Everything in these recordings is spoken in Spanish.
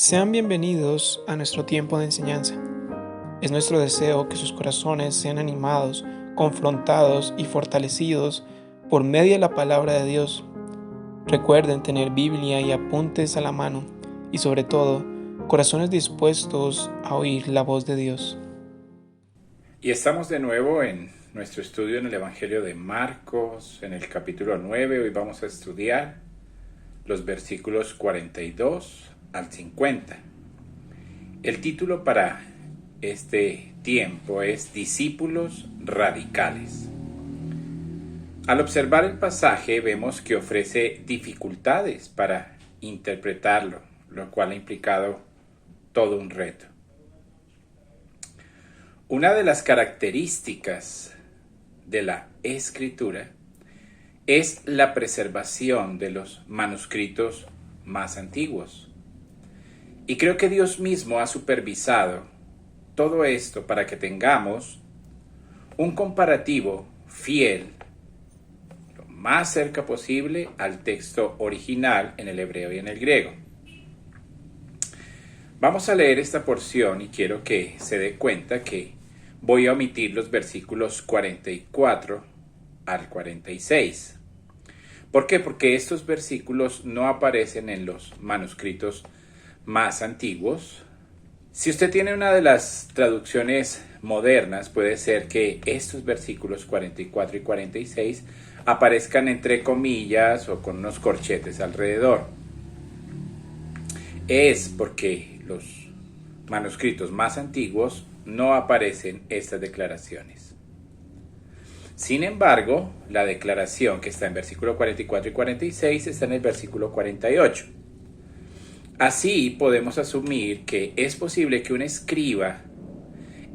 Sean bienvenidos a nuestro tiempo de enseñanza. Es nuestro deseo que sus corazones sean animados, confrontados y fortalecidos por medio de la palabra de Dios. Recuerden tener Biblia y apuntes a la mano y sobre todo, corazones dispuestos a oír la voz de Dios. Y estamos de nuevo en nuestro estudio en el Evangelio de Marcos, en el capítulo 9. Hoy vamos a estudiar los versículos 42 al 50. El título para este tiempo es Discípulos Radicales. Al observar el pasaje vemos que ofrece dificultades para interpretarlo, lo cual ha implicado todo un reto. Una de las características de la Escritura es la preservación de los manuscritos más antiguos. Y creo que Dios mismo ha supervisado todo esto para que tengamos un comparativo fiel, lo más cerca posible al texto original en el hebreo y en el griego. Vamos a leer esta porción y quiero que se dé cuenta que voy a omitir los versículos 44 al 46. ¿Por qué? Porque estos versículos no aparecen en los manuscritos más antiguos. Si usted tiene una de las traducciones modernas, puede ser que estos versículos 44 y 46 aparezcan entre comillas o con unos corchetes alrededor. Es porque los manuscritos más antiguos no aparecen estas declaraciones. Sin embargo, la declaración que está en versículo 44 y 46 está en el versículo 48. Así podemos asumir que es posible que un escriba,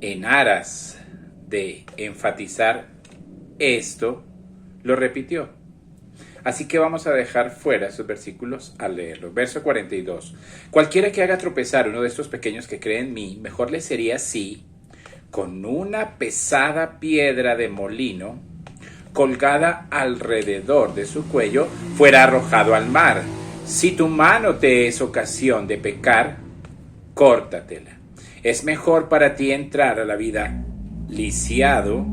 en aras de enfatizar esto, lo repitió. Así que vamos a dejar fuera esos versículos al leerlos. Verso 42. Cualquiera que haga tropezar uno de estos pequeños que cree en mí, mejor le sería si, con una pesada piedra de molino, colgada alrededor de su cuello, fuera arrojado al mar. Si tu mano te es ocasión de pecar, córtatela. Es mejor para ti entrar a la vida lisiado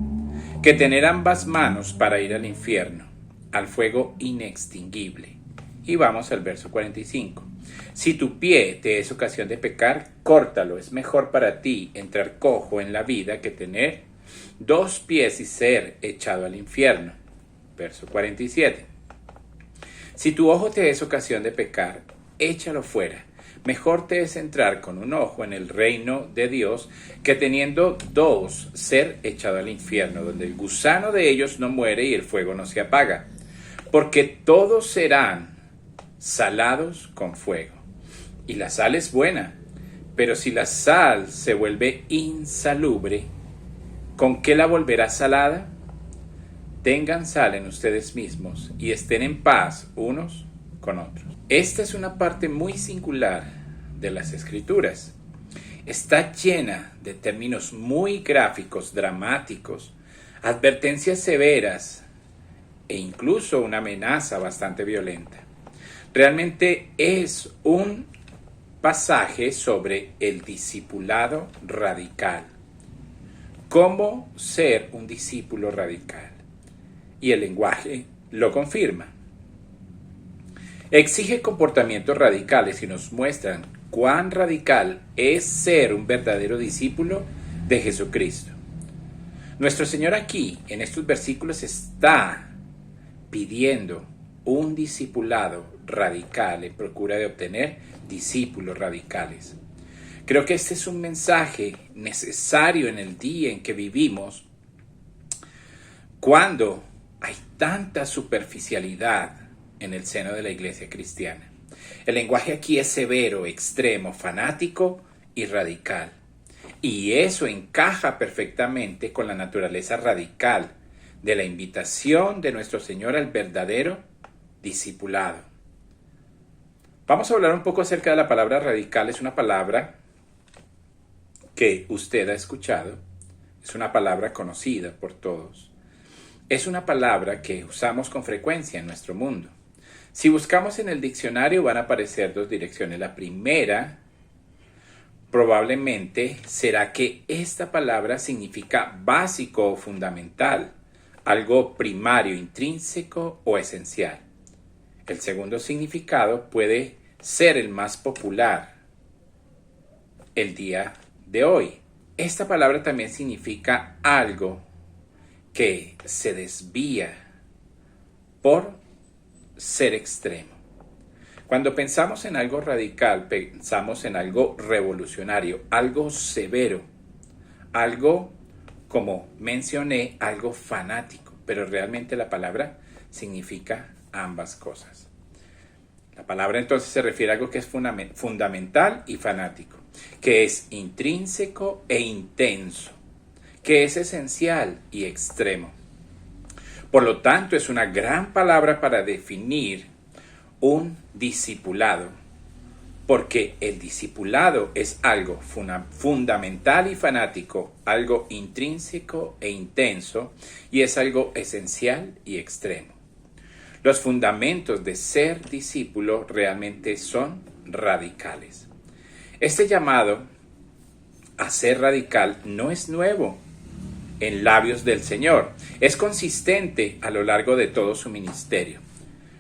que tener ambas manos para ir al infierno, al fuego inextinguible. Y vamos al verso 45. Si tu pie te es ocasión de pecar, córtalo. Es mejor para ti entrar cojo en la vida que tener dos pies y ser echado al infierno. Verso 47. Si tu ojo te es ocasión de pecar, échalo fuera. Mejor te es entrar con un ojo en el reino de Dios que teniendo dos ser echado al infierno, donde el gusano de ellos no muere y el fuego no se apaga. Porque todos serán salados con fuego. Y la sal es buena, pero si la sal se vuelve insalubre, ¿con qué la volverá salada? Tengan sal en ustedes mismos y estén en paz unos con otros. Esta es una parte muy singular de las Escrituras. Está llena de términos muy gráficos, dramáticos, advertencias severas e incluso una amenaza bastante violenta. Realmente es un pasaje sobre el discipulado radical. ¿Cómo ser un discípulo radical? Y el lenguaje lo confirma. Exige comportamientos radicales y nos muestran cuán radical es ser un verdadero discípulo de Jesucristo. Nuestro Señor aquí, en estos versículos, está pidiendo un discipulado radical en procura de obtener discípulos radicales. Creo que este es un mensaje necesario en el día en que vivimos, cuando hay tanta superficialidad en el seno de la iglesia cristiana. El lenguaje aquí es severo, extremo, fanático y radical. Y eso encaja perfectamente con la naturaleza radical de la invitación de nuestro Señor al verdadero discipulado. Vamos a hablar un poco acerca de la palabra radical. Es una palabra que usted ha escuchado. Es una palabra conocida por todos. Es una palabra que usamos con frecuencia en nuestro mundo. Si buscamos en el diccionario van a aparecer dos direcciones. La primera probablemente será que esta palabra significa básico o fundamental, algo primario, intrínseco o esencial. El segundo significado puede ser el más popular el día de hoy. Esta palabra también significa algo que se desvía por ser extremo. Cuando pensamos en algo radical, pensamos en algo revolucionario, algo severo, algo, como mencioné, algo fanático, pero realmente la palabra significa ambas cosas. La palabra entonces se refiere a algo que es fundamental y fanático, que es intrínseco e intenso, que es esencial y extremo. Por lo tanto, es una gran palabra para definir un discipulado, porque el discipulado es algo fundamental y fanático, algo intrínseco e intenso, y es algo esencial y extremo. Los fundamentos de ser discípulo realmente son radicales. Este llamado a ser radical no es nuevo en labios del Señor, es consistente a lo largo de todo su ministerio.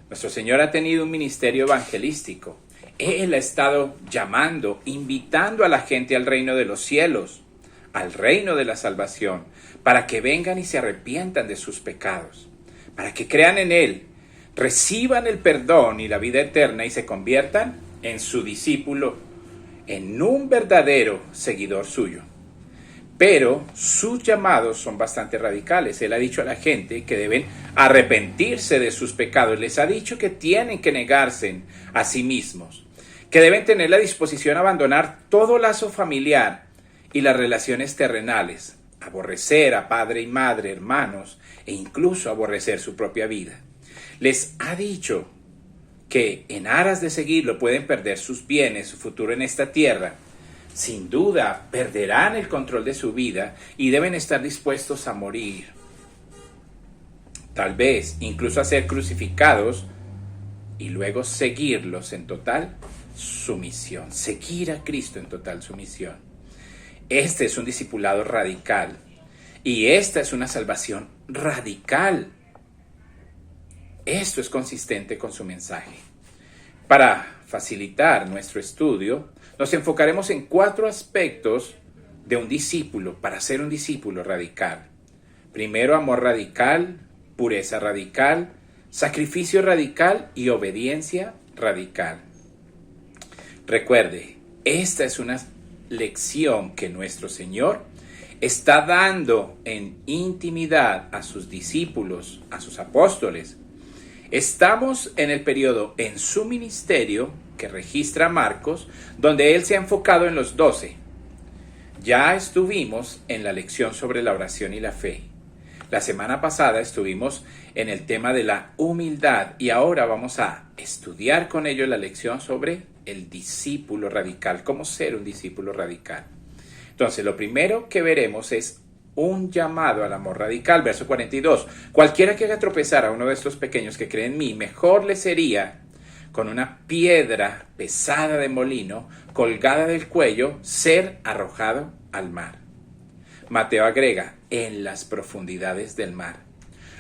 Nuestro Señor ha tenido un ministerio evangelístico. Él ha estado llamando, invitando a la gente al reino de los cielos, al reino de la salvación, para que vengan y se arrepientan de sus pecados, para que crean en Él, reciban el perdón y la vida eterna y se conviertan en su discípulo, en un verdadero seguidor suyo. Pero sus llamados son bastante radicales. Él ha dicho a la gente que deben arrepentirse de sus pecados. Les ha dicho que tienen que negarse a sí mismos, que deben tener la disposición a abandonar todo lazo familiar y las relaciones terrenales, aborrecer a padre y madre, hermanos, e incluso aborrecer su propia vida. Les ha dicho que en aras de seguirlo pueden perder sus bienes, su futuro en esta tierra. Sin duda perderán el control de su vida y deben estar dispuestos a morir. Tal vez incluso a ser crucificados y luego seguirlos en total sumisión. Seguir a Cristo en total sumisión. Este es un discipulado radical y esta es una salvación radical. Esto es consistente con su mensaje. Para facilitar nuestro estudio, nos enfocaremos en 4 aspectos de un discípulo para ser un discípulo radical. Primero, amor radical, pureza radical, sacrificio radical y obediencia radical. Recuerde, esta es una lección que nuestro Señor está dando en intimidad a sus discípulos, a sus apóstoles. Estamos en el periodo en su ministerio que registra Marcos, donde él se ha enfocado en los 12. Ya estuvimos en la lección sobre la oración y la fe. La semana pasada estuvimos en el tema de la humildad y ahora vamos a estudiar con ellos la lección sobre el discípulo radical, cómo ser un discípulo radical. Entonces, lo primero que veremos es un llamado al amor radical. Verso 42. Cualquiera que haga tropezar a uno de estos pequeños que cree en mí, mejor le sería con una piedra pesada de molino colgada del cuello ser arrojado al mar. Mateo agrega, en las profundidades del mar.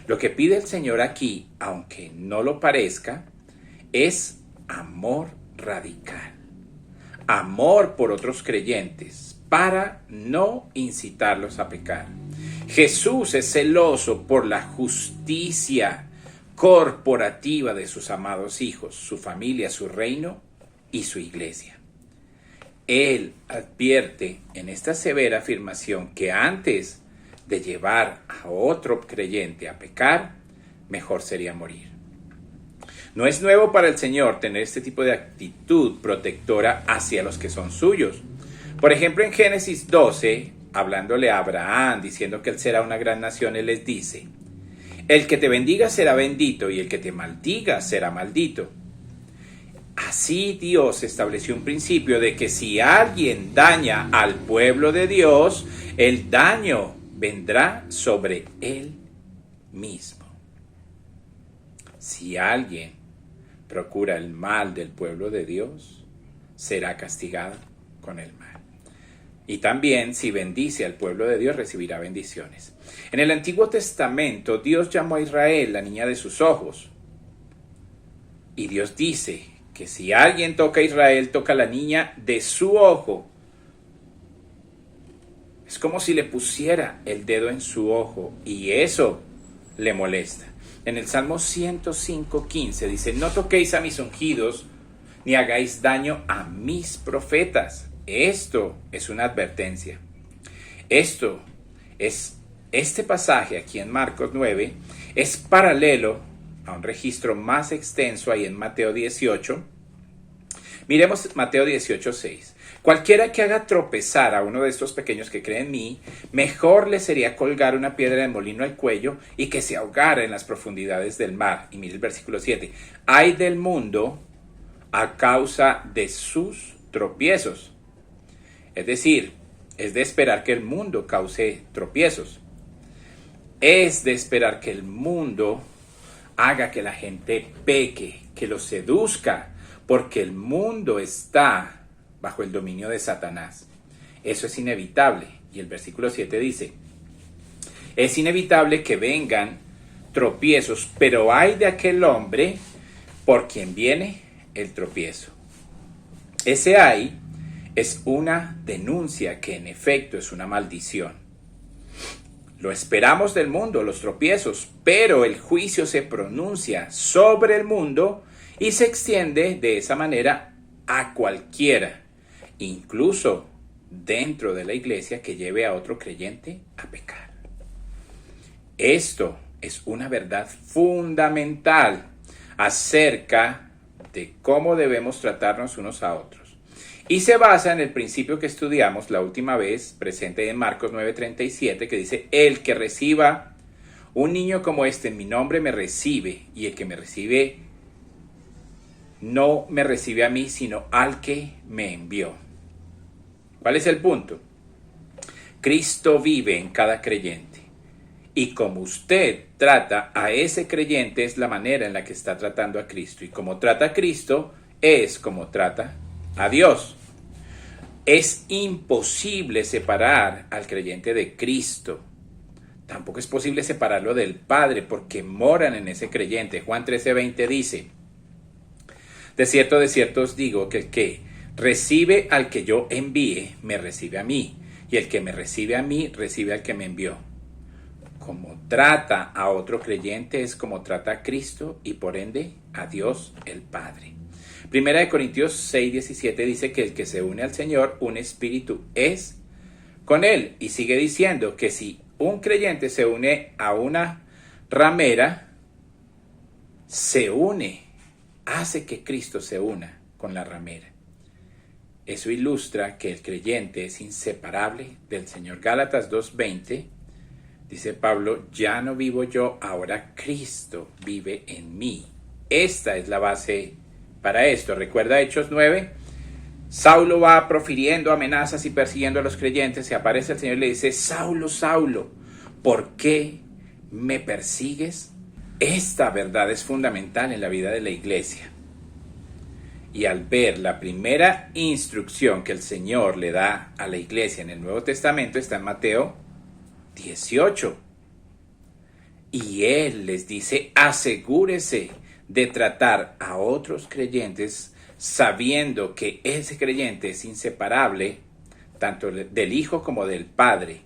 Lo que pide el Señor aquí, aunque no lo parezca, es amor radical. Amor por otros creyentes, para no incitarlos a pecar. Jesús es celoso por la justicia corporativa de sus amados hijos, su familia, su reino y su iglesia. Él advierte en esta severa afirmación que antes de llevar a otro creyente a pecar, mejor sería morir. No es nuevo para el Señor tener este tipo de actitud protectora hacia los que son suyos. Por ejemplo, en Génesis 12, hablándole a Abraham, diciendo que él será una gran nación, él les dice, el que te bendiga será bendito y el que te maldiga será maldito. Así Dios estableció un principio de que si alguien daña al pueblo de Dios, el daño vendrá sobre él mismo. Si alguien procura el mal del pueblo de Dios, será castigado con el mal. Y también si bendice al pueblo de Dios recibirá bendiciones. En el Antiguo Testamento Dios llamó a Israel la niña de sus ojos. Y Dios dice que si alguien toca a Israel, toca a la niña de su ojo. Es como si le pusiera el dedo en su ojo y eso le molesta. En el Salmo 105:15 dice: no toquéis a mis ungidos, ni hagáis daño a mis profetas. Esto es una advertencia. Este pasaje aquí en Marcos 9 es paralelo a un registro más extenso ahí en Mateo 18. Miremos Mateo 18:6. Cualquiera que haga tropezar a uno de estos pequeños que creen en mí, mejor le sería colgar una piedra de molino al cuello y que se ahogara en las profundidades del mar. Y mire el versículo 7. Ay del mundo a causa de sus tropiezos. Es decir, es de esperar que el mundo cause tropiezos. Es de esperar que el mundo haga que la gente peque, que los seduzca, porque el mundo está bajo el dominio de Satanás. Eso es inevitable. Y el versículo 7 dice: es inevitable que vengan tropiezos, pero ay de aquel hombre por quien viene el tropiezo. Ese ay es una denuncia que en efecto es una maldición. Lo esperamos del mundo, los tropiezos, pero el juicio se pronuncia sobre el mundo y se extiende de esa manera a cualquiera, incluso dentro de la iglesia, que lleve a otro creyente a pecar. Esto es una verdad fundamental acerca de cómo debemos tratarnos unos a otros. Y se basa en el principio que estudiamos la última vez, presente en Marcos 9:37, que dice: el que reciba un niño como este en mi nombre me recibe, y el que me recibe no me recibe a mí, sino al que me envió. ¿Cuál es el punto? Cristo vive en cada creyente. Y como usted trata a ese creyente es la manera en la que está tratando a Cristo. Y como trata a Cristo es como trata a Dios. Es imposible separar al creyente de Cristo. Tampoco es posible separarlo del Padre porque moran en ese creyente. Juan 13:20 dice: de cierto os digo que el que recibe al que yo envíe, me recibe a mí. Y el que me recibe a mí, recibe al que me envió. Como trata a otro creyente es como trata a Cristo y por ende a Dios el Padre. Primera de Corintios 6:17 dice que el que se une al Señor, un espíritu es con él. Y sigue diciendo que si un creyente se une a una ramera, se une, hace que Cristo se una con la ramera. Eso ilustra que el creyente es inseparable del Señor. Gálatas 2:20 dice Pablo: ya no vivo yo, ahora Cristo vive en mí. Esta es la base para esto. Recuerda Hechos 9. Saulo va profiriendo amenazas y persiguiendo a los creyentes. Se aparece el Señor y le dice: Saulo, Saulo, ¿por qué me persigues? Esta verdad es fundamental en la vida de la iglesia. Y al ver la primera instrucción que el Señor le da a la iglesia en el Nuevo Testamento, está en Mateo 18. Y Él les dice: asegúrese de tratar a otros creyentes sabiendo que ese creyente es inseparable tanto del Hijo como del Padre.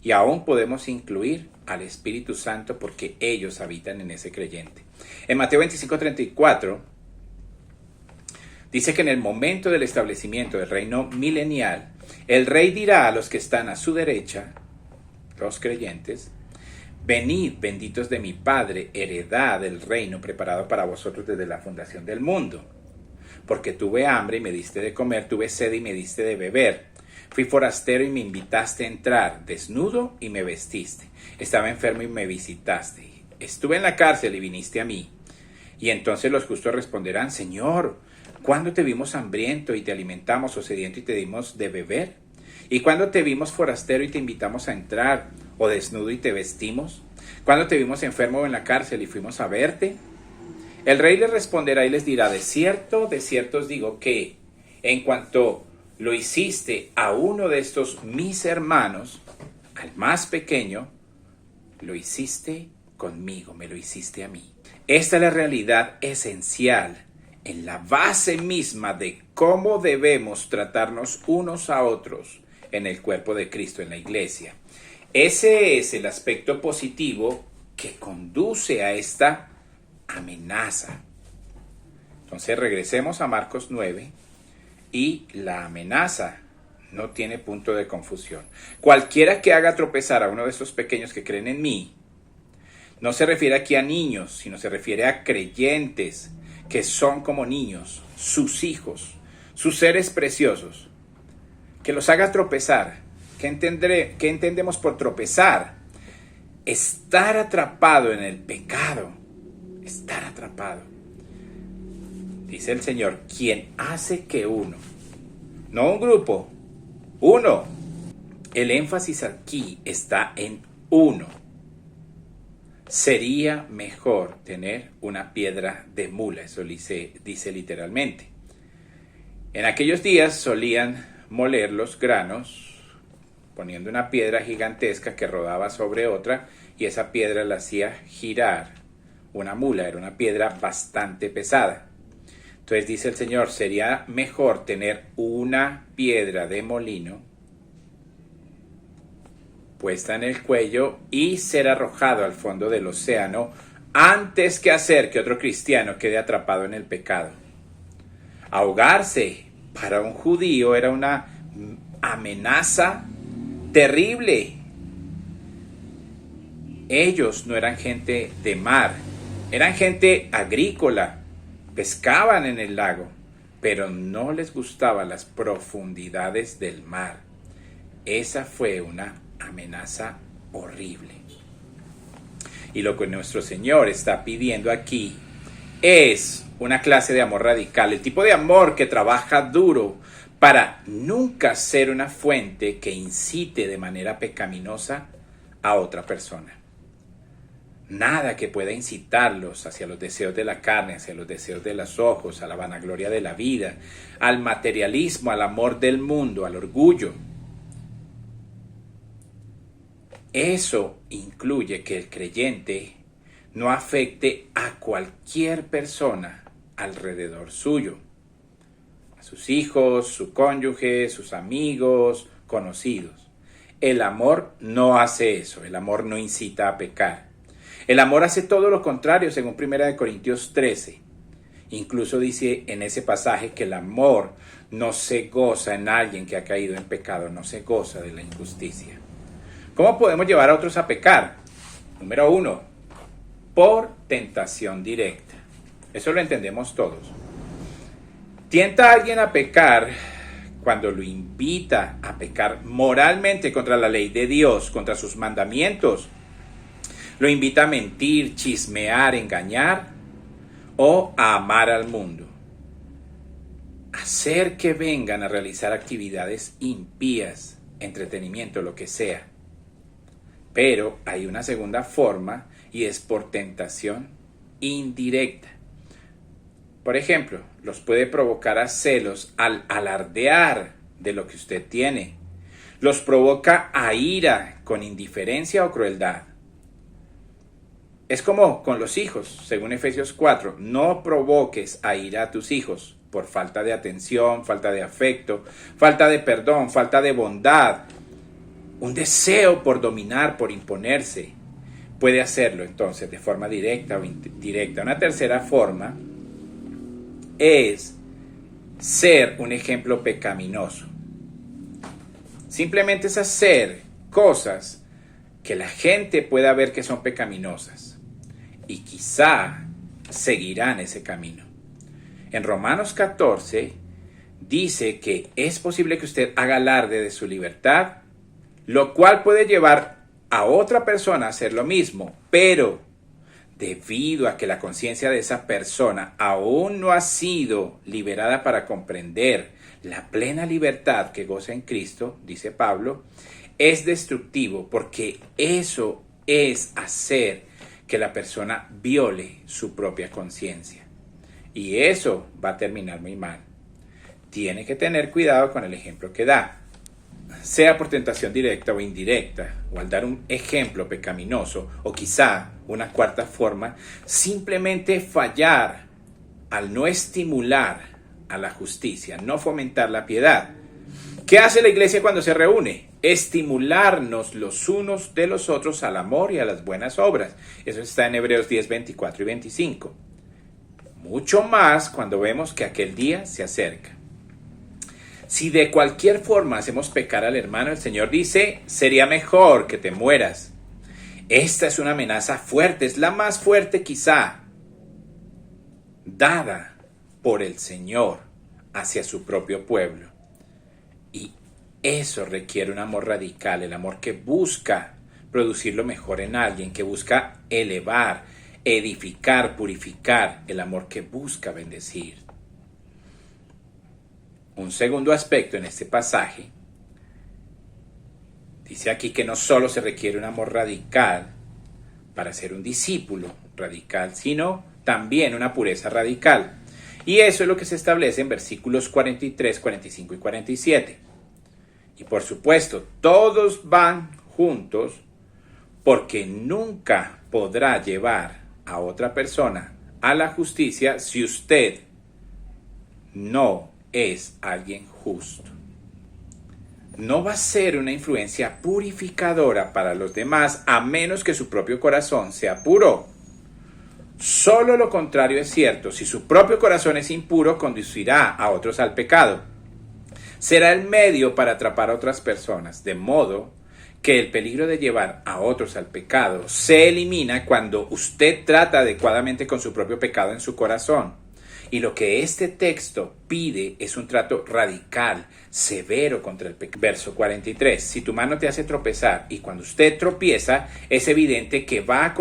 Y aún podemos incluir al Espíritu Santo porque ellos habitan en ese creyente. En Mateo 25:34 dice que en el momento del establecimiento del reino milenial, el Rey dirá a los que están a su derecha, los creyentes: venid, benditos de mi Padre, heredad del reino preparado para vosotros desde la fundación del mundo. Porque tuve hambre y me diste de comer, tuve sed y me diste de beber. Fui forastero y me invitaste a entrar, desnudo y me vestiste. Estaba enfermo y me visitaste. Estuve en la cárcel y viniste a mí. Y entonces los justos responderán: Señor, ¿cuándo te vimos hambriento y te alimentamos, o sediento y te dimos de beber? ¿Y cuándo te vimos forastero y te invitamos a entrar, o desnudo y te vestimos? ¿Cuándo te vimos enfermo o en la cárcel y fuimos a verte? El rey les responderá y les dirá: de cierto os digo que, en cuanto lo hiciste a uno de estos mis hermanos, al más pequeño, lo hiciste conmigo, me lo hiciste a mí. Esta es la realidad esencial en la base misma de cómo debemos tratarnos unos a otros en el cuerpo de Cristo, en la iglesia. Ese es el aspecto positivo que conduce a esta amenaza. Entonces regresemos a Marcos 9 y la amenaza no tiene punto de confusión. Cualquiera que haga tropezar a uno de estos pequeños que creen en mí, no se refiere aquí a niños, sino se refiere a creyentes que son como niños, sus hijos, sus seres preciosos. Que los haga tropezar. ¿Qué entendemos por tropezar? Estar atrapado en el pecado. Estar atrapado. Dice el Señor, quien hace que uno, no un grupo, uno. El énfasis aquí está en uno. Sería mejor tener una piedra de mula, eso dice literalmente. En aquellos días solían moler los granos poniendo una piedra gigantesca que rodaba sobre otra y esa piedra la hacía girar. Una mula era una piedra bastante pesada. Entonces dice el Señor, sería mejor tener una piedra de molino puesta en el cuello y ser arrojado al fondo del océano antes que hacer que otro cristiano quede atrapado en el pecado. Ahogarse para un judío era una amenaza terrible. Ellos no eran gente de mar, eran gente agrícola, pescaban en el lago, pero no les gustaban las profundidades del mar. Esa fue una amenaza horrible. Y lo que nuestro Señor está pidiendo aquí es una clase de amor radical, el tipo de amor que trabaja duro para nunca ser una fuente que incite de manera pecaminosa a otra persona. Nada que pueda incitarlos hacia los deseos de la carne, hacia los deseos de los ojos, a la vanagloria de la vida, al materialismo, al amor del mundo, al orgullo. Eso incluye que el creyente no afecte a cualquier persona alrededor suyo, a sus hijos, su cónyuge, sus amigos, conocidos. El amor no hace eso, el amor no incita a pecar. El amor hace todo lo contrario, según 1 Corintios 13. Incluso dice en ese pasaje que el amor no se goza en alguien que ha caído en pecado, no se goza de la injusticia. ¿Cómo podemos llevar a otros a pecar? Número 1, por tentación directa. Eso lo entendemos todos. Tienta a alguien a pecar cuando lo invita a pecar moralmente contra la ley de Dios, contra sus mandamientos. Lo invita a mentir, chismear, engañar o a amar al mundo. Hacer que vengan a realizar actividades impías, entretenimiento, lo que sea. Pero hay una segunda forma y es por tentación indirecta. Por ejemplo, los puede provocar a celos al alardear de lo que usted tiene. Los provoca a ira con indiferencia o crueldad. Es como con los hijos, según Efesios 4. No provoques a ira a tus hijos por falta de atención, falta de afecto, falta de perdón, falta de bondad. Un deseo por dominar, por imponerse. Puede hacerlo entonces de forma directa o indirecta. Una tercera forma es ser un ejemplo pecaminoso. Simplemente es hacer cosas que la gente pueda ver que son pecaminosas y quizá seguirán ese camino. En Romanos 14 dice que es posible que usted haga alarde de su libertad, lo cual puede llevar a otra persona a hacer lo mismo, pero debido a que la conciencia de esa persona aún no ha sido liberada para comprender la plena libertad que goza en Cristo, dice Pablo, es destructivo porque eso es hacer que la persona viole su propia conciencia. Y eso va a terminar muy mal. tiene que tener cuidado con el ejemplo que da. Sea por tentación directa o indirecta, o al dar un ejemplo pecaminoso, o quizá una cuarta forma, simplemente fallar al no estimular a la justicia, no fomentar la piedad. ¿Qué hace la iglesia cuando se reúne? Estimularnos los unos de los otros al amor y a las buenas obras. Eso está en Hebreos 10, 24 y 25. Mucho más cuando vemos que aquel día se acerca. Si de cualquier forma hacemos pecar al hermano, el Señor dice, sería mejor que te mueras. Esta es una amenaza fuerte, es la más fuerte quizá, dada por el Señor hacia su propio pueblo. Y eso requiere un amor radical, el amor que busca producir lo mejor en alguien, que busca elevar, edificar, purificar, el amor que busca bendecir. Un segundo aspecto en este pasaje, dice aquí que no solo se requiere un amor radical para ser un discípulo radical, sino también una pureza radical. Y eso es lo que se establece en versículos 43, 45 y 47. Y por supuesto, todos van juntos porque nunca podrá llevar a otra persona a la justicia si usted no es alguien justo. No va a ser una influencia purificadora para los demás a menos que su propio corazón sea puro. Solo lo contrario es cierto. Si su propio corazón es impuro, conducirá a otros al pecado. Será el medio para atrapar a otras personas, de modo que el peligro de llevar a otros al pecado se elimina cuando usted trata adecuadamente con su propio pecado en su corazón. Y lo que este texto pide es un trato radical, severo contra el pecado. Verso 43. Si tu mano te hace tropezar y cuando usted tropieza, es evidente que va a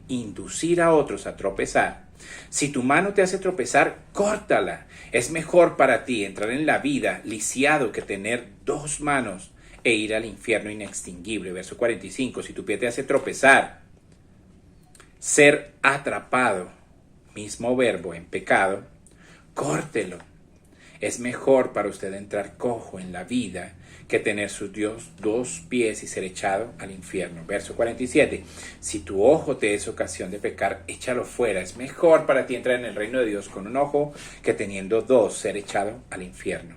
inducir a otros a tropezar. Si tu mano te hace tropezar, córtala. Es mejor para ti entrar en la vida lisiado que tener dos manos e ir al infierno inextinguible. Verso 45. Si tu pie te hace tropezar, ser atrapado, mismo verbo, en pecado, córtelo. Es mejor para usted entrar cojo en la vida que tener sus dos pies y ser echado al infierno. Verso 47. Si tu ojo te es ocasión de pecar, échalo fuera. Es mejor para ti entrar en el reino de Dios con un ojo que teniendo dos ser echado al infierno.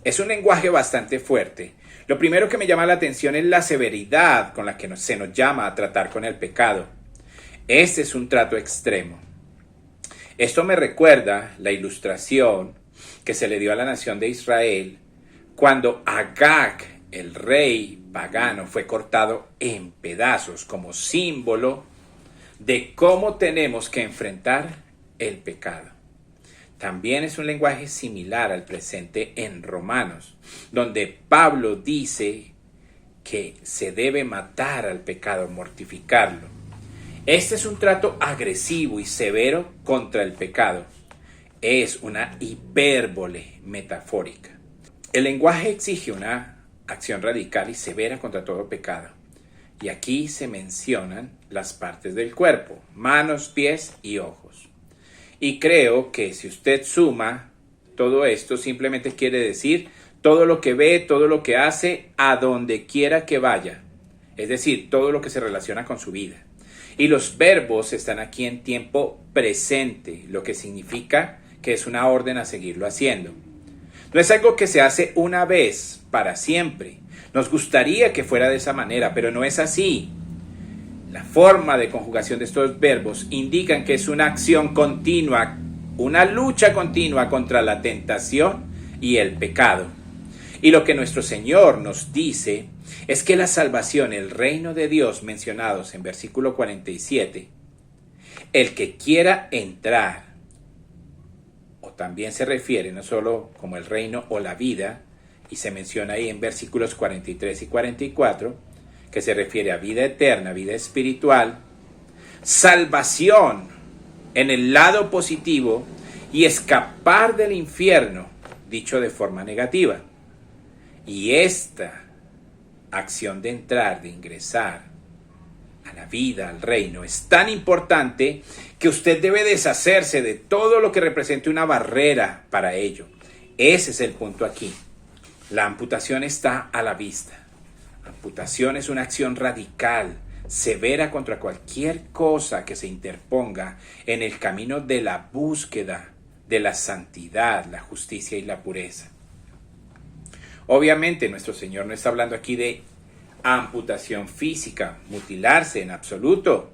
Es un lenguaje bastante fuerte. Lo primero que me llama la atención es la severidad con la que se nos llama a tratar con el pecado. Este es un trato extremo. Esto me recuerda la ilustración que se le dio a la nación de Israel cuando Agag, el rey pagano, fue cortado en pedazos como símbolo de cómo tenemos que enfrentar el pecado. También es un lenguaje similar al presente en Romanos, donde Pablo dice que se debe matar al pecado, mortificarlo. Este es un trato agresivo y severo contra el pecado. Es una hipérbole metafórica. El lenguaje exige una acción radical y severa contra todo pecado. Y aquí se mencionan las partes del cuerpo, manos, pies y ojos. Y creo que si usted suma todo esto, simplemente quiere decir todo lo que ve, todo lo que hace, a donde quiera que vaya. Es decir, todo lo que se relaciona con su vida. Y los verbos están aquí en tiempo presente, lo que significa que es una orden a seguirlo haciendo. No es algo que se hace una vez, para siempre. Nos gustaría que fuera de esa manera, pero no es así. La forma de conjugación de estos verbos indican que es una acción continua, una lucha continua contra la tentación y el pecado. Y lo que nuestro Señor nos dice es que la salvación, el reino de Dios mencionados en versículo 47, el que quiera entrar, o también se refiere no solo como el reino o la vida, y se menciona ahí en versículos 43 y 44, que se refiere a vida eterna, vida espiritual, salvación en el lado positivo y escapar del infierno, dicho de forma negativa. Y esta acción de entrar, de ingresar a la vida, al reino, es tan importante que usted debe deshacerse de todo lo que represente una barrera para ello. Ese es el punto aquí. La amputación está a la vista. Amputación es una acción radical, severa contra cualquier cosa que se interponga en el camino de la búsqueda de la santidad, la justicia y la pureza. Obviamente nuestro Señor no está hablando aquí de amputación física, mutilarse en absoluto.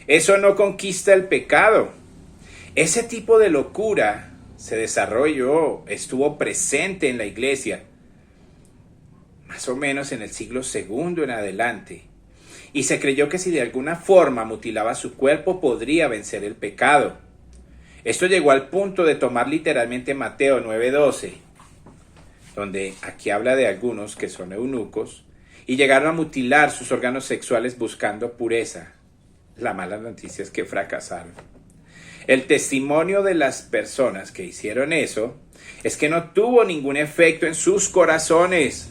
Eso no conquista el pecado. Ese tipo de locura se desarrolló, estuvo presente en la iglesia, más o menos en el siglo II en adelante. Y se creyó que si de alguna forma mutilaba su cuerpo podría vencer el pecado. Esto llegó al punto de tomar literalmente Mateo 9:12, donde aquí habla de algunos que son eunucos, y llegaron a mutilar sus órganos sexuales buscando pureza. La mala noticia es que fracasaron. El testimonio de las personas que hicieron eso es que no tuvo ningún efecto en sus corazones,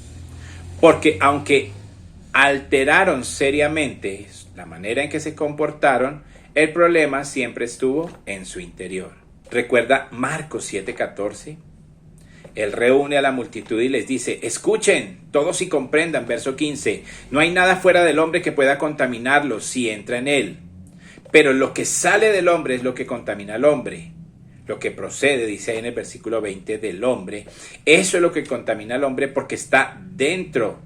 porque aunque alteraron seriamente la manera en que se comportaron, el problema siempre estuvo en su interior. ¿Recuerda Marcos 7:14? Él reúne a la multitud y les dice: escuchen, todos y comprendan, verso 15, no hay nada fuera del hombre que pueda contaminarlo si entra en él. Pero lo que sale del hombre es lo que contamina al hombre. Lo que procede, dice ahí en el versículo 20, del hombre, eso es lo que contamina al hombre porque está dentro.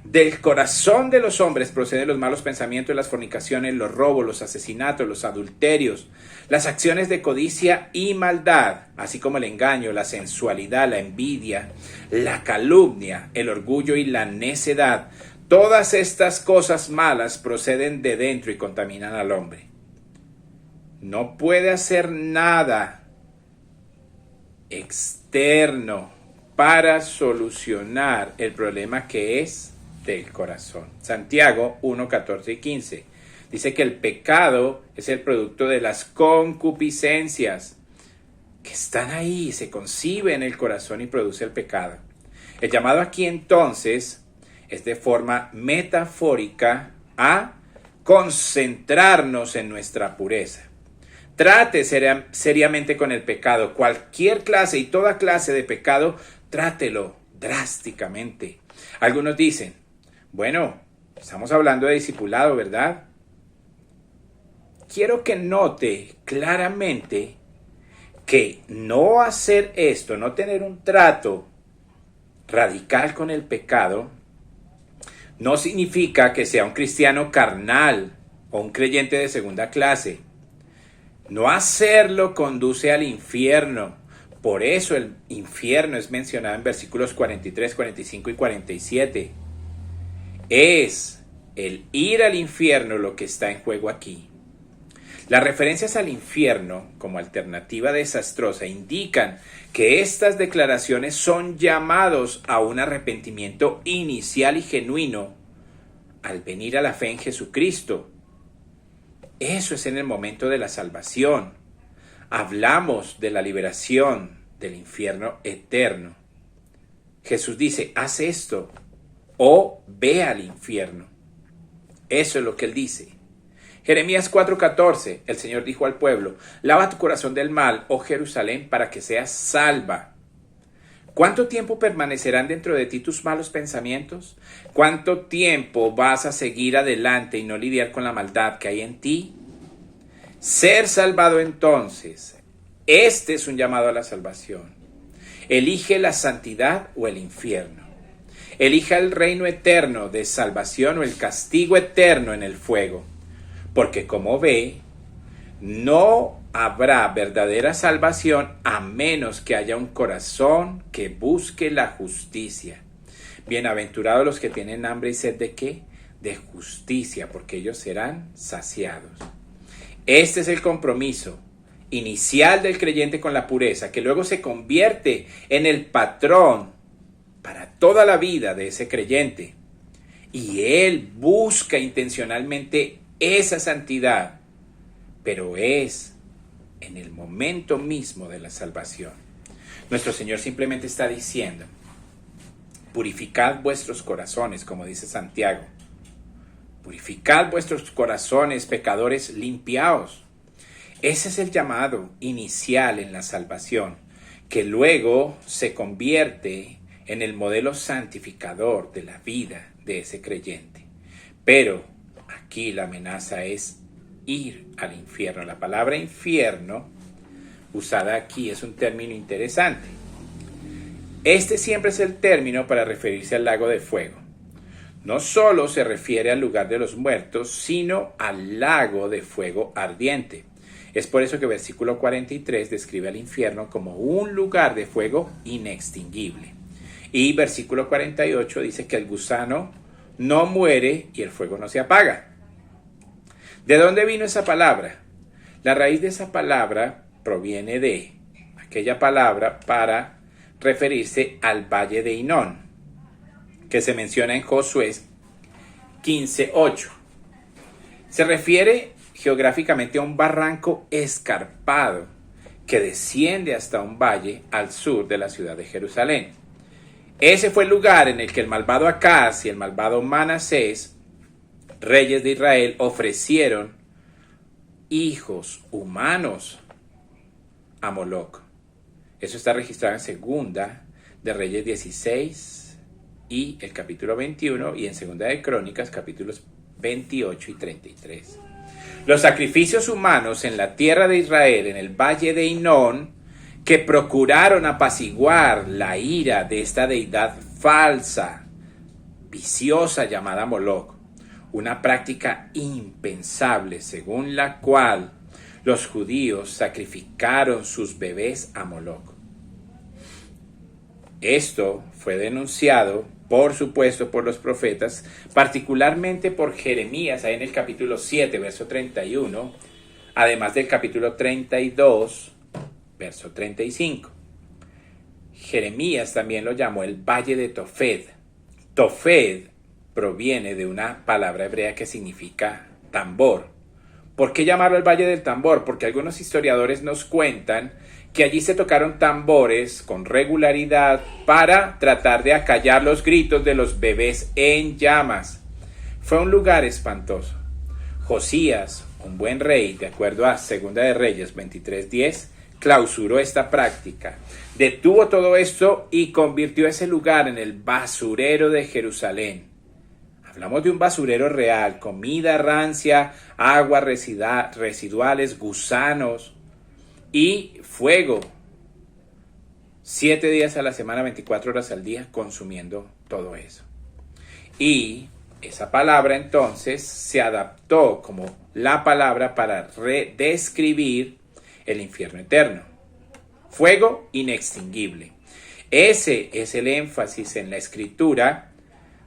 Del corazón de los hombres proceden los malos pensamientos, las fornicaciones, los robos, los asesinatos, los adulterios, las acciones de codicia y maldad, así como el engaño, la sensualidad, la envidia, la calumnia, el orgullo y la necedad. Todas estas cosas malas proceden de dentro y contaminan al hombre. No puede hacer nada externo para solucionar el problema que es del corazón. Santiago 1:14 y 15 dice que el pecado es el producto de las concupiscencias que están ahí, se concibe en el corazón y produce el pecado. El llamado aquí entonces es de forma metafórica a concentrarnos en nuestra pureza. Trate seriamente con el pecado, cualquier clase y toda clase de pecado, trátelo drásticamente. Algunos dicen: bueno, estamos hablando de discipulado, ¿verdad? Quiero que note claramente que no hacer esto, no tener un trato radical con el pecado, no significa que sea un cristiano carnal o un creyente de segunda clase. No hacerlo conduce al infierno. Por eso el infierno es mencionado en versículos 43, 45 y 47. Es el ir al infierno lo que está en juego aquí. Las referencias al infierno como alternativa desastrosa indican que estas declaraciones son llamados a un arrepentimiento inicial y genuino al venir a la fe en Jesucristo. Eso es en el momento de la salvación. Hablamos de la liberación del infierno eterno. Jesús dice: haz esto o ve al infierno. Eso es lo que él dice. Jeremías 4:14, el Señor dijo al pueblo: lava tu corazón del mal, oh Jerusalén, para que seas salva. ¿Cuánto tiempo permanecerán dentro de ti tus malos pensamientos? ¿Cuánto tiempo vas a seguir adelante y no lidiar con la maldad que hay en ti? Ser salvado entonces, este es un llamado a la salvación. Elige la santidad o el infierno. Elija el reino eterno de salvación o el castigo eterno en el fuego. Porque como ve, no habrá verdadera salvación a menos que haya un corazón que busque la justicia. Bienaventurados los que tienen hambre y sed ¿de qué? De justicia, porque ellos serán saciados. Este es el compromiso inicial del creyente con la pureza, que luego se convierte en el patrón para toda la vida de ese creyente. Y él busca intencionalmente esa santidad, pero es en el momento mismo de la salvación. Nuestro Señor simplemente está diciendo: purificad vuestros corazones, como dice Santiago. Purificad vuestros corazones, pecadores, limpiaos. Ese es el llamado inicial en la salvación, que luego se convierte en el modelo santificador de la vida de ese creyente. Pero aquí la amenaza es ir al infierno. La palabra infierno usada aquí es un término interesante. Este siempre es el término para referirse al lago de fuego. No solo se refiere al lugar de los muertos, sino al lago de fuego ardiente. Es por eso que versículo 43 describe al infierno como un lugar de fuego inextinguible. Y versículo 48 dice que el gusano no muere y el fuego no se apaga. ¿De dónde vino esa palabra? La raíz de esa palabra proviene de aquella palabra para referirse al valle de Hinón, que se menciona en Josué 15:8. Se refiere geográficamente a un barranco escarpado que desciende hasta un valle al sur de la ciudad de Jerusalén. Ese fue el lugar en el que el malvado Acaz y el malvado Manasés, reyes de Israel, ofrecieron hijos humanos a Moloc. Eso está registrado en Segunda de Reyes 16 y el capítulo 21, y en Segunda de Crónicas capítulos 28 y 33. Los sacrificios humanos en la tierra de Israel, en el valle de Hinón, que procuraron apaciguar la ira de esta deidad falsa, viciosa llamada Moloc, una práctica impensable según la cual los judíos sacrificaron sus bebés a Moloc. Esto fue denunciado, por supuesto, por los profetas, particularmente por Jeremías, ahí en el capítulo 7, verso 31, además del capítulo 32, verso 35. Jeremías también lo llamó el Valle de Tofed. Tofed proviene de una palabra hebrea que significa tambor. ¿Por qué llamarlo el Valle del Tambor? Porque algunos historiadores nos cuentan que allí se tocaron tambores con regularidad para tratar de acallar los gritos de los bebés en llamas. Fue un lugar espantoso. Josías, un buen rey, de acuerdo a Segunda de Reyes 23:10, clausuró esta práctica, detuvo todo esto y convirtió ese lugar en el basurero de Jerusalén. Hablamos de un basurero real, comida rancia, aguas residuales, gusanos y fuego. 7 días a la semana, 24 horas al día, consumiendo todo eso. Y esa palabra entonces se adaptó como la palabra para describir el infierno eterno. Fuego inextinguible. Ese es el énfasis en la Escritura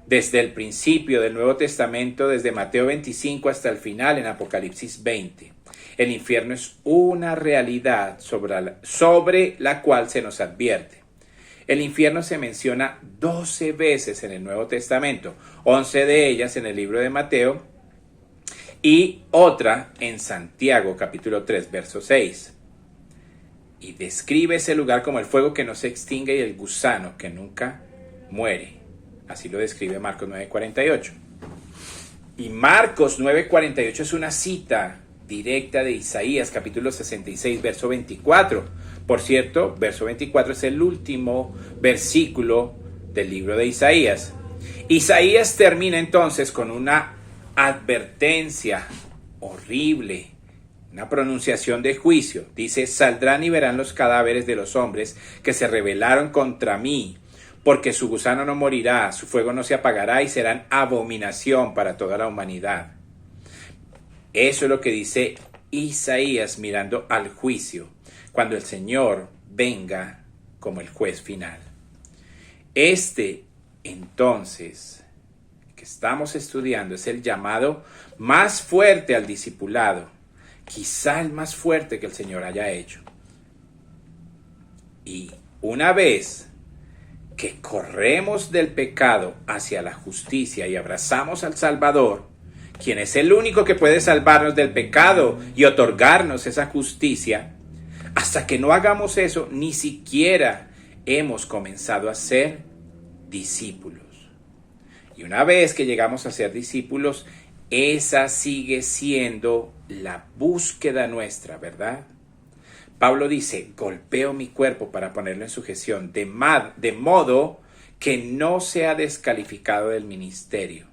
desde el principio del Nuevo Testamento, desde Mateo 25 hasta el final en Apocalipsis 20. El infierno es una realidad sobre la cual se nos advierte. El infierno se menciona 12 veces en el Nuevo Testamento, 11 de ellas en el libro de Mateo y otra en Santiago capítulo 3 verso 6. Y describe ese lugar como el fuego que no se extingue y el gusano que nunca muere. Así lo describe Marcos 9:48. Y Marcos 9:48 es una cita directa de Isaías capítulo 66 verso 24. Por cierto, verso 24 es el último versículo del libro de Isaías. Isaías termina entonces con una advertencia horrible, una pronunciación de juicio. Dice: saldrán y verán los cadáveres de los hombres que se rebelaron contra mí, porque su gusano no morirá, su fuego no se apagará y serán abominación para toda la humanidad. Eso es lo que dice Isaías mirando al juicio, cuando el Señor venga como el juez final. Entonces, que estamos estudiando es el llamado más fuerte al discipulado, quizá el más fuerte que el Señor haya hecho. Y una vez que corremos del pecado hacia la justicia y abrazamos al Salvador, quien es el único que puede salvarnos del pecado y otorgarnos esa justicia, hasta que no hagamos eso, ni siquiera hemos comenzado a ser discípulos. Y una vez que llegamos a ser discípulos, esa sigue siendo la búsqueda nuestra, ¿verdad? Pablo dice, golpeo mi cuerpo para ponerlo en sujeción, de modo que no sea descalificado del ministerio.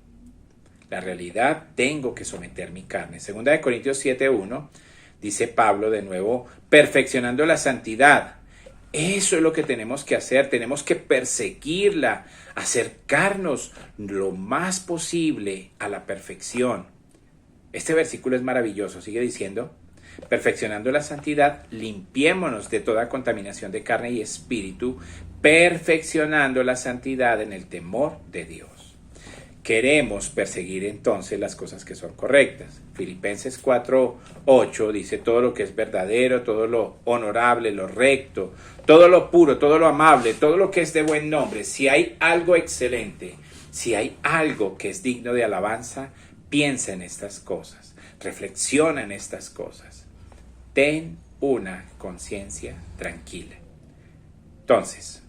La realidad, tengo que someter mi carne. Segunda de Corintios 7:1, dice Pablo de nuevo, perfeccionando la santidad. Eso es lo que tenemos que hacer, tenemos que perseguirla, acercarnos lo más posible a la perfección. Este versículo es maravilloso, sigue diciendo, perfeccionando la santidad, limpiémonos de toda contaminación de carne y espíritu, perfeccionando la santidad en el temor de Dios. Queremos perseguir entonces las cosas que son correctas. Filipenses 4:8 dice todo lo que es verdadero, todo lo honorable, lo recto, todo lo puro, todo lo amable, todo lo que es de buen nombre. Si hay algo excelente, si hay algo que es digno de alabanza, piensa en estas cosas, reflexiona en estas cosas. Ten una conciencia tranquila. Entonces,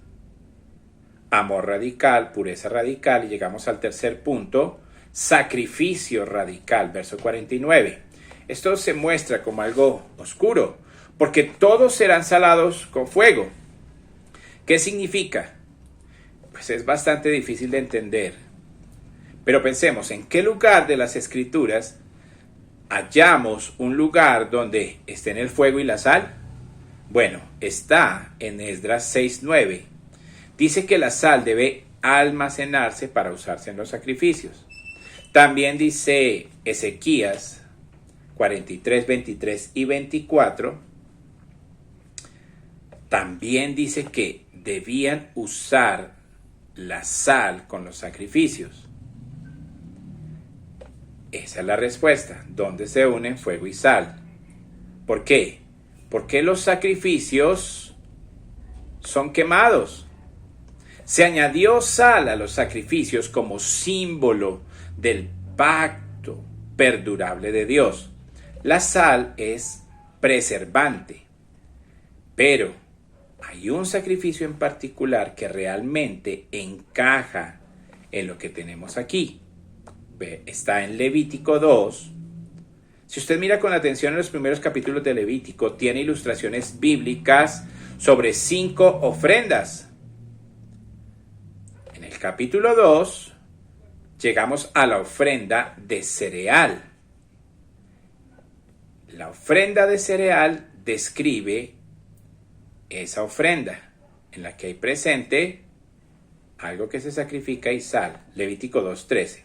amor radical, pureza radical, y llegamos al tercer punto, sacrificio radical, verso 49. Esto se muestra como algo oscuro, porque todos serán salados con fuego. ¿Qué significa? Pues es bastante difícil de entender, pero pensemos, ¿en qué lugar de las Escrituras hallamos un lugar donde estén el fuego y la sal? Bueno, está en Esdras 6:9. Dice que la sal debe almacenarse para usarse en los sacrificios. También dice Ezequías 43, 23 y 24. También dice que debían usar la sal con los sacrificios. Esa es la respuesta. ¿Dónde se unen fuego y sal? ¿Por qué? Porque los sacrificios son quemados. Se añadió sal a los sacrificios como símbolo del pacto perdurable de Dios. La sal es preservante, pero hay un sacrificio en particular que realmente encaja en lo que tenemos aquí. Está en Levítico 2. Si usted mira con atención en los primeros capítulos de Levítico, tiene ilustraciones bíblicas sobre 5 ofrendas. En el capítulo 2 llegamos a la ofrenda de cereal. La ofrenda de cereal describe esa ofrenda en la que hay presente algo que se sacrifica y sal. Levítico 2:13.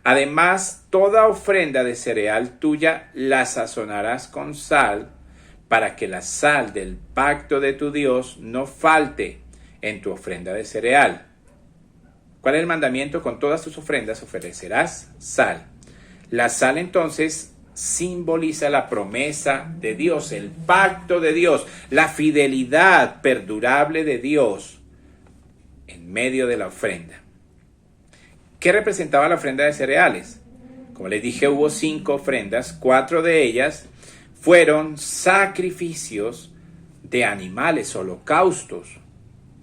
Además, toda ofrenda de cereal tuya la sazonarás con sal, para que la sal del pacto de tu Dios no falte en tu ofrenda de cereal. ¿Cuál es el mandamiento? Con todas tus ofrendas ofrecerás sal. La sal entonces simboliza la promesa de Dios, el pacto de Dios, la fidelidad perdurable de Dios en medio de la ofrenda. ¿Qué representaba la ofrenda de cereales? Como les dije, hubo 5 ofrendas, 4 de ellas fueron sacrificios de animales, holocaustos.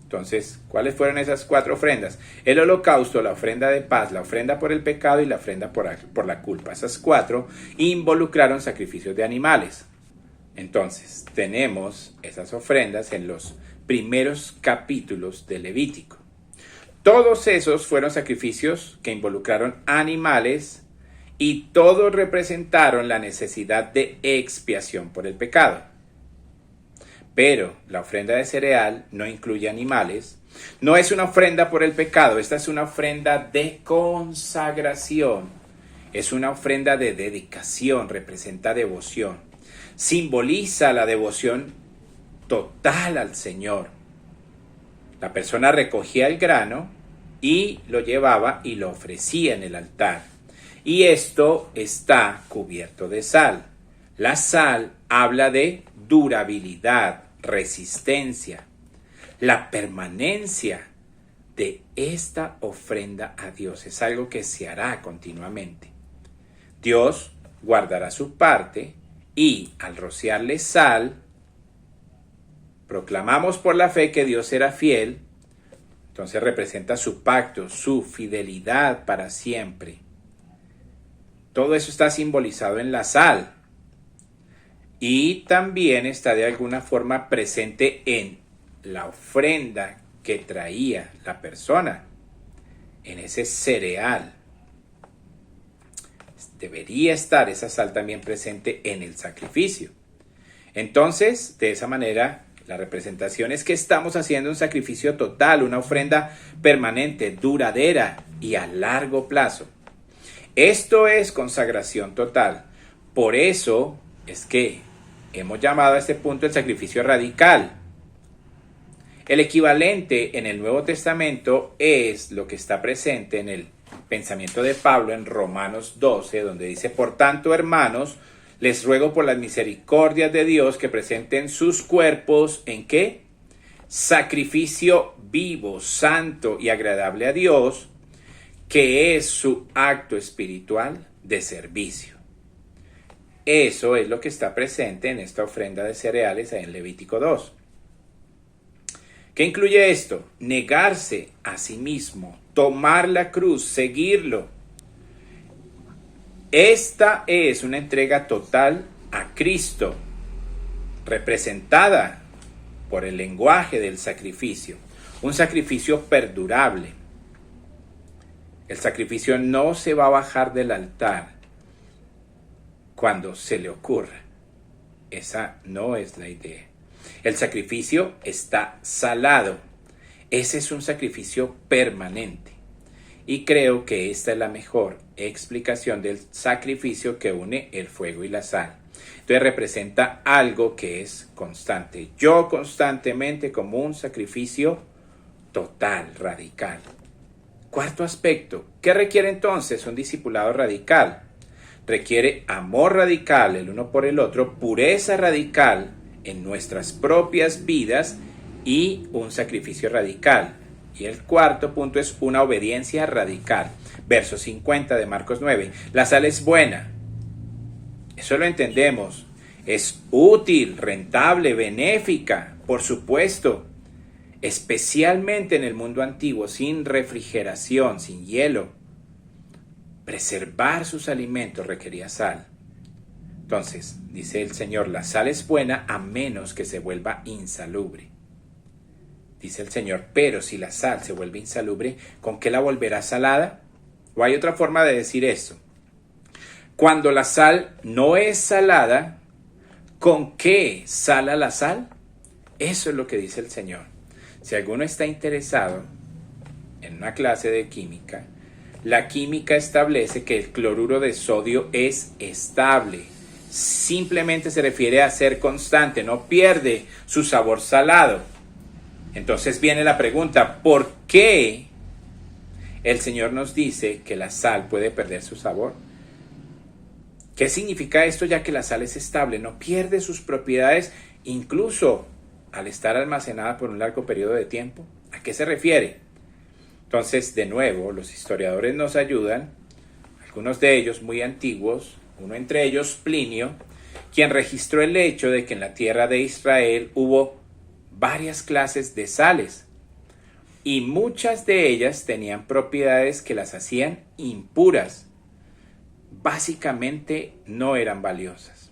Entonces, ¿cuáles fueron esas 4 ofrendas? El holocausto, la ofrenda de paz, la ofrenda por el pecado y la ofrenda por la culpa. Esas 4 involucraron sacrificios de animales. Entonces, tenemos esas ofrendas en los primeros capítulos de Levítico. Todos esos fueron sacrificios que involucraron animales y todos representaron la necesidad de expiación por el pecado. Pero la ofrenda de cereal no incluye animales. No es una ofrenda por el pecado, esta es una ofrenda de consagración. Es una ofrenda de dedicación, representa devoción. Simboliza la devoción total al Señor. La persona recogía el grano y lo llevaba y lo ofrecía en el altar. Y esto está cubierto de sal. La sal habla de durabilidad, resistencia, la permanencia de esta ofrenda a Dios. Es algo que se hará continuamente. Dios guardará su parte y al rociarle sal, proclamamos por la fe que Dios era fiel. Entonces representa su pacto, su fidelidad para siempre. Todo eso está simbolizado en la sal. y también está de alguna forma presente en la ofrenda que traía la persona, en ese cereal. Debería estar esa sal también presente en el sacrificio. Entonces, de esa manera, la representación es que estamos haciendo un sacrificio total, una ofrenda permanente, duradera y a largo plazo. Esto es consagración total. Por eso es que hemos llamado a este punto el sacrificio radical. El equivalente en el Nuevo Testamento es lo que está presente en el pensamiento de Pablo en Romanos 12, donde dice: por tanto, hermanos, les ruego por las misericordias de Dios que presenten sus cuerpos, ¿en qué? Sacrificio vivo, santo y agradable a Dios, que es su acto espiritual de servicio. Eso es lo que está presente en esta ofrenda de cereales en Levítico 2. ¿Qué incluye esto? Negarse a sí mismo, tomar la cruz, seguirlo. Esta es una entrega total a Cristo, representada por el lenguaje del sacrificio, un sacrificio perdurable. El sacrificio no se va a bajar del altar cuando se le ocurra. Esa no es la idea. El sacrificio está salado. Ese es un sacrificio permanente. Y creo que esta es la mejor explicación del sacrificio que une el fuego y la sal. Entonces representa algo que es constante. Yo constantemente como un sacrificio total, radical. Cuarto aspecto. ¿Qué requiere entonces un discipulado radical? Requiere amor radical el uno por el otro, pureza radical en nuestras propias vidas y un sacrificio radical. Y el cuarto punto es una obediencia radical. Verso 50 de Marcos 9. La sal es buena. Eso lo entendemos. Es útil, rentable, benéfica, por supuesto. Especialmente en el mundo antiguo, sin refrigeración, sin hielo. Preservar sus alimentos requería sal. Entonces, dice el Señor, la sal es buena a menos que se vuelva insalubre. Dice el Señor, pero si la sal se vuelve insalubre, ¿con qué la volverá salada? ¿O hay otra forma de decir esto? Cuando la sal no es salada, ¿con qué sala la sal? Eso es lo que dice el Señor. Si alguno está interesado en una clase de química, la química establece que el cloruro de sodio es estable. Simplemente se refiere a ser constante, no pierde su sabor salado. Entonces viene la pregunta, ¿por qué el Señor nos dice que la sal puede perder su sabor? ¿Qué significa esto, ya que la sal es estable? No pierde sus propiedades incluso al estar almacenada por un largo periodo de tiempo. ¿A qué se refiere? Entonces, de nuevo, los historiadores nos ayudan, algunos de ellos muy antiguos, uno entre ellos Plinio, quien registró el hecho de que en la tierra de Israel hubo varias clases de sales y muchas de ellas tenían propiedades que las hacían impuras. Básicamente no eran valiosas.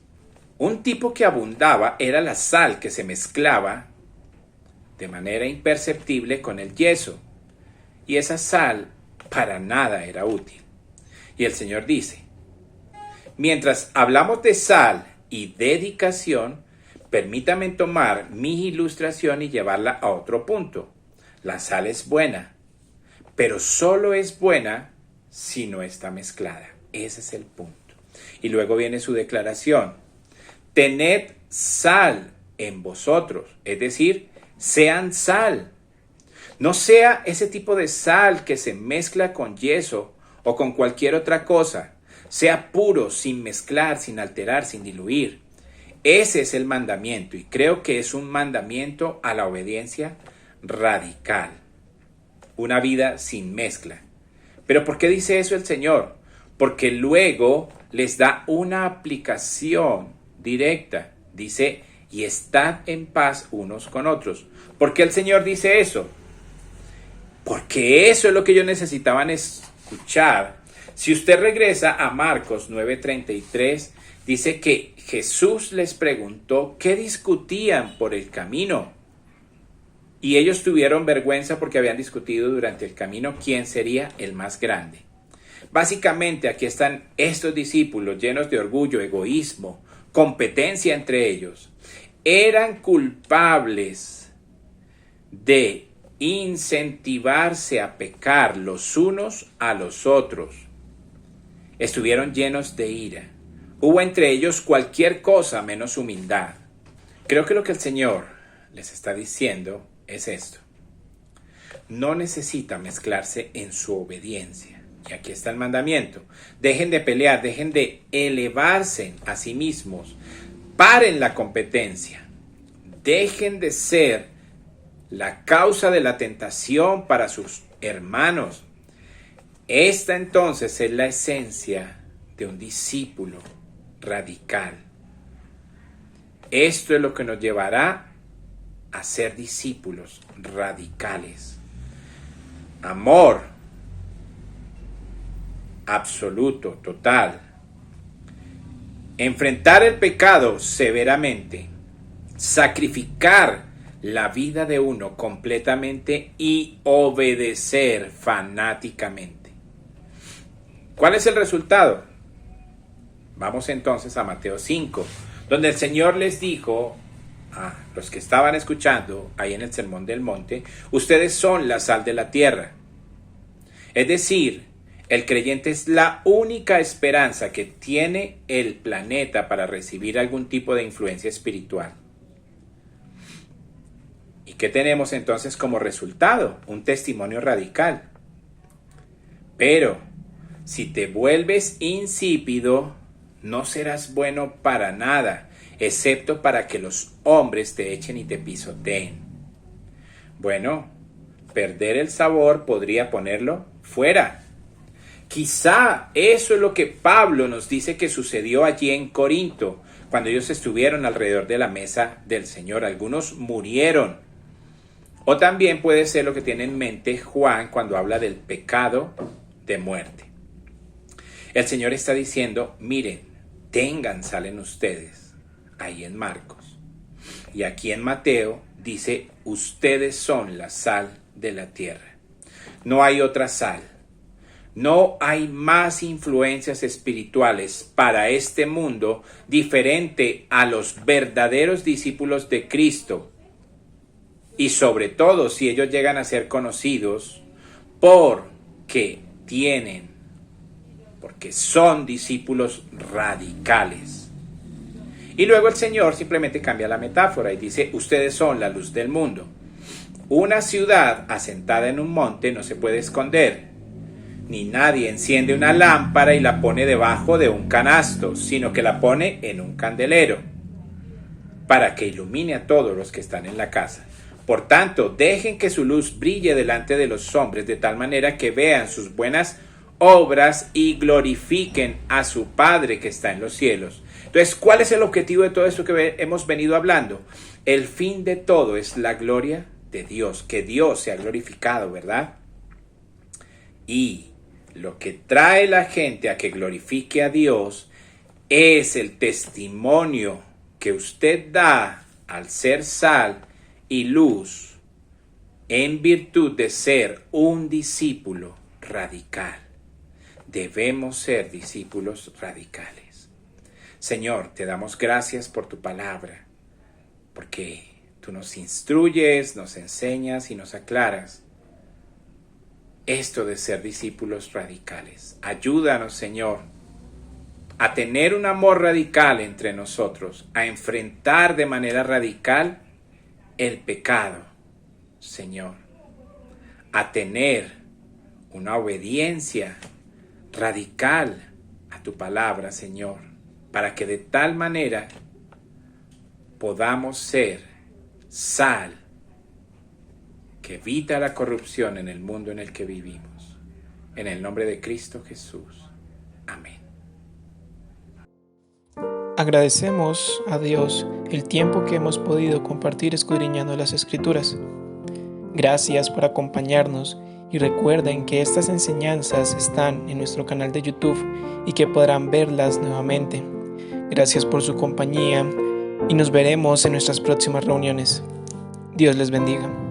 Un tipo que abundaba era la sal, que se mezclaba de manera imperceptible con el yeso, y esa sal para nada era útil. Y el Señor dice, mientras hablamos de sal y dedicación, permítame tomar mi ilustración y llevarla a otro punto. La sal es buena, pero solo es buena si no está mezclada. Ese es el punto. Y luego viene su declaración. Tened sal en vosotros, es decir, sean sal. No sea ese tipo de sal que se mezcla con yeso o con cualquier otra cosa. Sea puro, sin mezclar, sin alterar, sin diluir. Ese es el mandamiento, y creo que es un mandamiento a la obediencia radical. Una vida sin mezcla. ¿Pero por qué dice eso el Señor? Porque luego les da una aplicación directa. Dice, y estad en paz unos con otros. ¿Por qué el Señor dice eso? Porque eso es lo que ellos necesitaban escuchar Si usted regresa a Marcos 9:33, dice que Jesús les preguntó qué discutían por el camino. Y ellos tuvieron vergüenza porque habían discutido durante el camino quién sería el más grande. Básicamente aquí están estos discípulos llenos de orgullo, egoísmo, competencia entre ellos. Eran culpables de incentivarse a pecar los unos a los otros. Estuvieron llenos de ira. Hubo entre ellos cualquier cosa menos humildad. Creo que lo que el Señor les está diciendo es esto. No necesita mezclarse en su obediencia. Y aquí está el mandamiento. Dejen de pelear, dejen de elevarse a sí mismos. Paren la competencia. Dejen de ser la causa de la tentación para sus hermanos. Esta entonces es la esencia de un discípulo radical. Esto es lo que nos llevará a ser discípulos radicales. Amor absoluto, total. Enfrentar el pecado severamente. Sacrificar la vida de uno completamente y obedecer fanáticamente. ¿Cuál es el resultado? Vamos entonces a Mateo 5, donde el Señor les dijo a los que estaban escuchando ahí en el Sermón del Monte, ustedes son la sal de la tierra. Es decir, el creyente es la única esperanza que tiene el planeta para recibir algún tipo de influencia espiritual. ¿Y qué tenemos entonces como resultado? Un testimonio radical. Pero si te vuelves insípido, no serás bueno para nada, excepto para que los hombres te echen y te pisoteen. Bueno, perder el sabor podría ponerlo fuera. Quizá eso es lo que Pablo nos dice que sucedió allí en Corinto, cuando ellos estuvieron alrededor de la mesa del Señor. Algunos murieron. O también puede ser lo que tiene en mente Juan cuando habla del pecado de muerte. El Señor está diciendo, miren, tengan sal en ustedes, ahí en Marcos. Y aquí en Mateo dice, ustedes son la sal de la tierra. No hay otra sal. No hay más influencias espirituales para este mundo diferente a los verdaderos discípulos de Cristo. Y sobre todo si ellos llegan a ser conocidos porque son discípulos radicales. Y luego el Señor simplemente cambia la metáfora y dice, ustedes son la luz del mundo. Una ciudad asentada en un monte no se puede esconder, ni nadie enciende una lámpara y la pone debajo de un canasto, sino que la pone en un candelero, para que ilumine a todos los que están en la casa. Por tanto, dejen que su luz brille delante de los hombres, de tal manera que vean sus buenas obras y glorifiquen a su Padre que está en los cielos. Entonces, ¿cuál es el objetivo de todo esto que hemos venido hablando? El fin de todo es la gloria de Dios, que Dios sea glorificado, ¿verdad? Y lo que trae la gente a que glorifique a Dios es el testimonio que usted da al ser sal y luz en virtud de ser un discípulo radical. Debemos ser discípulos radicales. Señor, te damos gracias por tu palabra, porque tú nos instruyes, nos enseñas y nos aclaras esto de ser discípulos radicales. Ayúdanos, Señor, a tener un amor radical entre nosotros, a enfrentar de manera radical el pecado, Señor, a tener una obediencia radical a tu palabra, Señor, para que de tal manera podamos ser sal que evita la corrupción en el mundo en el que vivimos. En el nombre de Cristo Jesús. Amén. Agradecemos a Dios el tiempo que hemos podido compartir escudriñando las Escrituras. Gracias por acompañarnos y recuerden que estas enseñanzas están en nuestro canal de YouTube y que podrán verlas nuevamente. Gracias por su compañía y nos veremos en nuestras próximas reuniones. Dios les bendiga.